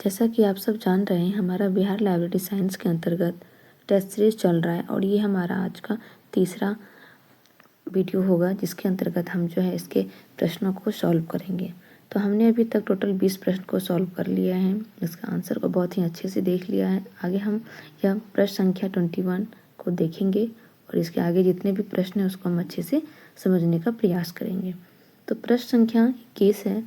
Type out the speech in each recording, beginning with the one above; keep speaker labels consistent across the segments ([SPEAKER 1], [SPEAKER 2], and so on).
[SPEAKER 1] जैसा कि आप सब जान रहे हैं, हमारा बिहार लाइब्रेरी साइंस के अंतर्गत टेस्ट सीरीज चल रहा है और ये हमारा आज का तीसरा वीडियो होगा, जिसके अंतर्गत हम जो है इसके प्रश्नों को सॉल्व करेंगे। तो हमने अभी तक टोटल 20 प्रश्न को सॉल्व कर लिया है, इसका आंसर को बहुत ही अच्छे से देख लिया है। आगे हम यह प्रश्न संख्या 21 को देखेंगे और इसके आगे जितने भी प्रश्न हैं उसको हम अच्छे से समझने का प्रयास करेंगे। तो प्रश्न संख्या 21 है,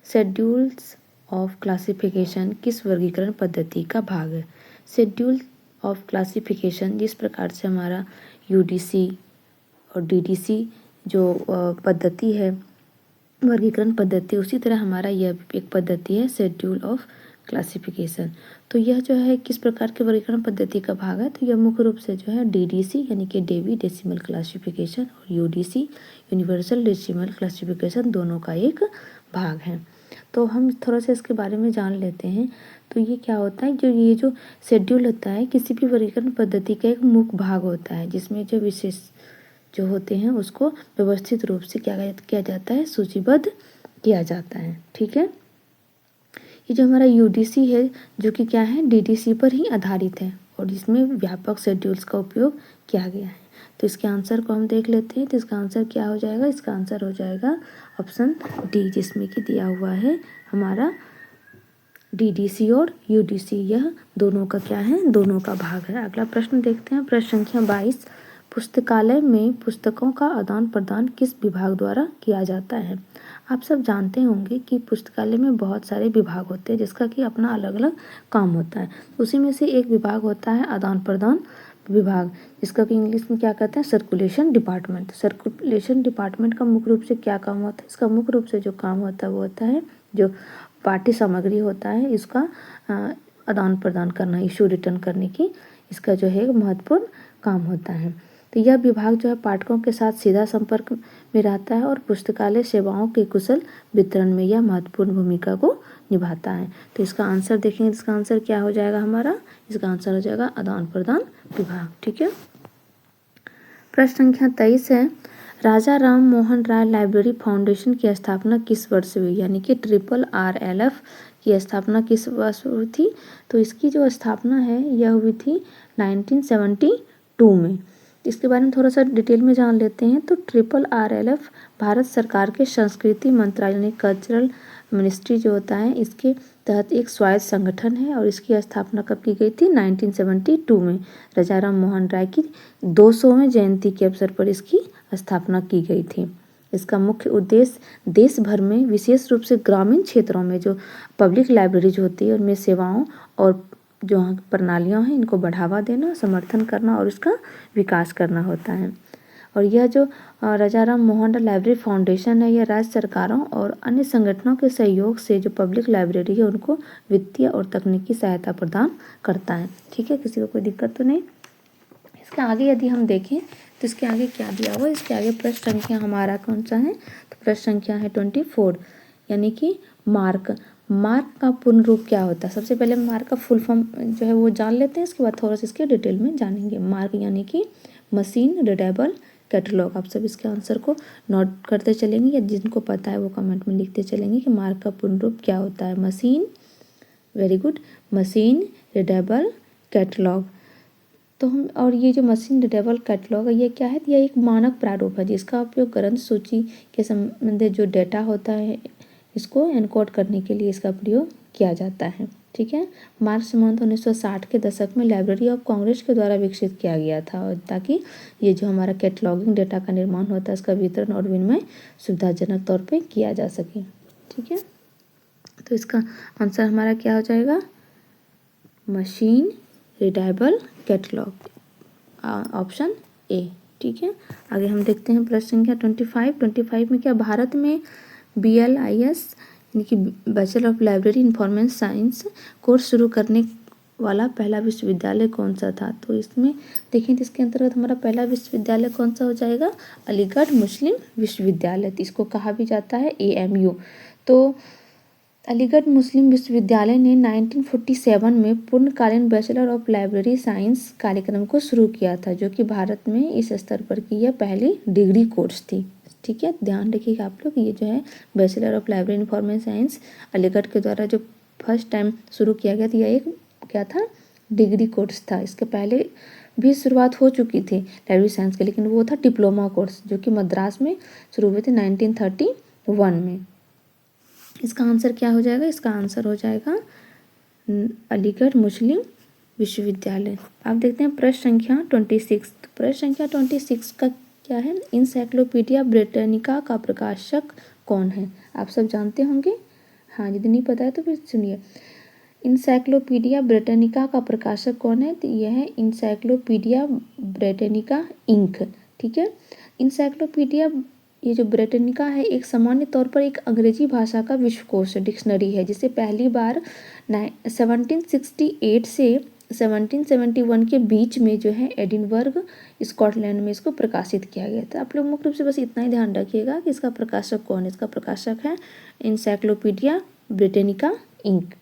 [SPEAKER 1] शेड्यूल्स ऑफ क्लासिफिकेशन किस वर्गीकरण पद्धति का भाग है। शेड्यूल ऑफ क्लासिफिकेशन जिस प्रकार से हमारा यूडीसी और डीडीसी जो पद्धति है, वर्गीकरण पद्धति, उसी तरह हमारा यह एक पद्धति है शेड्यूल ऑफ क्लासिफिकेशन। तो यह जो है किस प्रकार के वर्गीकरण पद्धति का भाग है, तो यह मुख्य रूप से जो है डीडीसी यानी कि डेवी डेसिमल क्लासिफिकेशन और यूडीसी यूनिवर्सल डेसिमल क्लासिफिकेशन दोनों का एक भाग है। तो हम थोड़ा सा इसके बारे में जान लेते हैं। तो ये क्या होता है, ये जो शेड्यूल होता है किसी भी वर्गीकरण पद्धति का एक मुख्य भाग होता है, जिसमें जो विशेष जो होते हैं उसको व्यवस्थित रूप से क्या किया जाता है, सूचीबद्ध किया जाता है। ठीक है, ये जो हमारा यूडीसी है जो कि क्या है, डीडीसी पर ही आधारित है और इसमें व्यापक शेड्यूल्स का उपयोग किया गया है। तो इसके आंसर को हम देख लेते हैं। तो इसका आंसर क्या हो जाएगा, इसका आंसर हो जाएगा ऑप्शन डी, जिसमें कि दिया हुआ है हमारा डीडीसी और यूडीसी, यह दोनों का क्या है, दोनों का भाग है। अगला प्रश्न देखते हैं, प्रश्न संख्या 22, पुस्तकालय में पुस्तकों का आदान प्रदान किस विभाग द्वारा किया जाता है। आप सब जानते होंगे कि पुस्तकालय में बहुत सारे विभाग होते हैं जिसका कि अपना अलग अलग काम होता है। उसी में से एक विभाग होता है आदान प्रदान विभाग, जिसका कि इंग्लिश में क्या कहते हैं, सर्कुलेशन डिपार्टमेंट। सर्कुलेशन डिपार्टमेंट का मुख्य रूप से क्या काम होता है, इसका मुख्य रूप से जो काम होता है वो होता है जो पाठ्य सामग्री होता है इसका आदान प्रदान करना, इशू रिटर्न करने की इसका जो है महत्वपूर्ण काम होता है। तो यह विभाग जो है पाठकों के साथ सीधा संपर्क में रहता है और पुस्तकालय सेवाओं के कुशल वितरण में यह महत्वपूर्ण भूमिका को निभाता है। तो इसका आंसर देखेंगे, इसका आंसर क्या हो जाएगा हमारा, इसका आंसर हो जाएगा आदान प्रदान विभाग। ठीक है, प्रश्न संख्या 23 है, राजा राम मोहन राय लाइब्रेरी फाउंडेशन की स्थापना किस वर्ष हुई, यानी कि RRLF की स्थापना किस वर्ष हुई थी। तो इसकी जो स्थापना है यह हुई थी 1972 में। इसके बारे में थोड़ा सा डिटेल में जान लेते हैं। तो RRLF भारत सरकार के संस्कृति मंत्रालय यानी कल्चरल मिनिस्ट्री जो होता है इसके तहत एक स्वायत्त संगठन है और इसकी स्थापना कब की गई थी, 1972 में। राजा राम मोहन राय की 200वें जयंती के अवसर पर इसकी स्थापना की गई थी। इसका मुख्य उद्देश्य देश भर में विशेष रूप से ग्रामीण क्षेत्रों में जो पब्लिक लाइब्रेरीज होती है उनमें सेवाओं और जो प्रणालियाँ हैं इनको बढ़ावा देना, समर्थन करना और इसका विकास करना होता है। और यह जो राजा राम मोहन राय लाइब्रेरी फाउंडेशन है, यह राज्य सरकारों और अन्य संगठनों के सहयोग से जो पब्लिक लाइब्रेरी है उनको वित्तीय और तकनीकी सहायता प्रदान करता है। ठीक है, किसी को कोई दिक्कत तो नहीं। इसके आगे यदि हम देखें तो इसके आगे क्या दिया हुआ है, इसके आगे प्रश्न संख्या हमारा कौन सा है, तो प्रश्न संख्या है 24, यानी कि मार्क। मार्क का पूर्ण रूप क्या होता है। सबसे पहले मार्क का फुल फॉर्म जो है वो जान लेते हैं, इसके बाद थोड़ा सा इसके डिटेल में जानेंगे। मार्क यानी कि मशीन रीडेबल कैटलॉग। आप सब इसके आंसर को नोट करते चलेंगे या जिनको पता है वो कमेंट में लिखते चलेंगे कि मार्क का पूर्ण रूप क्या होता है। Machine, very good, machine readable catalogue. तो हम और ये जो मशीन रीडेबल कैटलॉग है ये क्या है, यह एक मानक प्रारूप है जिसका उपयोग ग्रंथ सूची के संबंधित जो डेटा होता है इसको एनकोड करने के लिए इसका प्रयोग किया जाता है। ठीक है, मार्क संबंध 1960 के दशक में लाइब्रेरी ऑफ कांग्रेस के द्वारा विकसित किया गया था और ताकि ये जो हमारा कैटलॉगिंग डेटा का निर्माण होता है इसका वितरण और विनिमय सुविधाजनक तौर पे किया जा सके। ठीक है, तो इसका आंसर हमारा क्या हो जाएगा, machine readable catalogue, option A. ठीक है, आगे हम देखते हैं प्रश्न संख्या 25 में क्या भारत में BLIS यानी कि bachelor of library information science course शुरू करने वाला पहला विश्वविद्यालय कौन सा था। तो इसमें देखें तो इसके अंतर्गत हमारा पहला विश्वविद्यालय कौन सा हो जाएगा, अलीगढ़ मुस्लिम विश्वविद्यालय। तो इसको कहा भी जाता है AMU। तो अलीगढ़ मुस्लिम विश्वविद्यालय ने 1947 में पूर्णकालीन बैचलर ऑफ लाइब्रेरी साइंस कार्यक्रम को शुरू किया था, जो कि भारत में इस स्तर पर की यह पहली डिग्री कोर्स थी। ठीक है, ध्यान रखिएगा आप लोग, ये जो है bachelor of library information science Aligarh के द्वारा जो फर्स्ट टाइम शुरू किया गया था, यह एक क्या था, डिग्री कोर्स था। इसके पहले भी शुरुआत हो चुकी थी लाइब्रेरी साइंस के, लेकिन वो था डिप्लोमा कोर्स जो कि मद्रास में शुरू हुए थे 1931 में। इसका आंसर क्या हो जाएगा, इसका आंसर हो जाएगा अलीगढ़ मुस्लिम विश्वविद्यालय। आप देखते हैं प्रश्न संख्या 26। प्रश्न संख्या 26 का क्या है, इंसाइक्लोपीडिया ब्रिटानिका का प्रकाशक कौन है। आप सब जानते होंगे, हाँ यदि नहीं पता है तो फिर सुनिए। इंसाइक्लोपीडिया ब्रिटानिका का प्रकाशक कौन है, तो यह है इंसाइक्लोपीडिया ब्रिटानिका इंक। ठीक है, इंसाइक्लोपीडिया ये जो ब्रिटानिका है एक सामान्य तौर पर एक अंग्रेजी भाषा का विश्वकोश डिक्शनरी है, जिसे पहली बार 1768 से 1771 के बीच में जो है एडिनबर्ग स्कॉटलैंड में इसको प्रकाशित किया गया था। आप लोग मुख्य रूप से बस इतना ही ध्यान रखिएगा कि इसका प्रकाशक कौन है। इसका प्रकाशक है इंसाइक्लोपीडिया ब्रिटानिका इंक।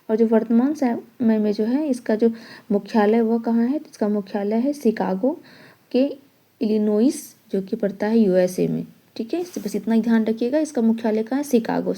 [SPEAKER 1] और जो वर्तमान समय में जो है इसका जो मुख्यालय वह कहाँ है, तो इसका मुख्यालय है शिकागो के इलिनोइस, जो कि पड़ता है USA में। ठीक है, बस इतना ही ध्यान रखिएगा, इसका मुख्यालय कहाँ है, शिकागो।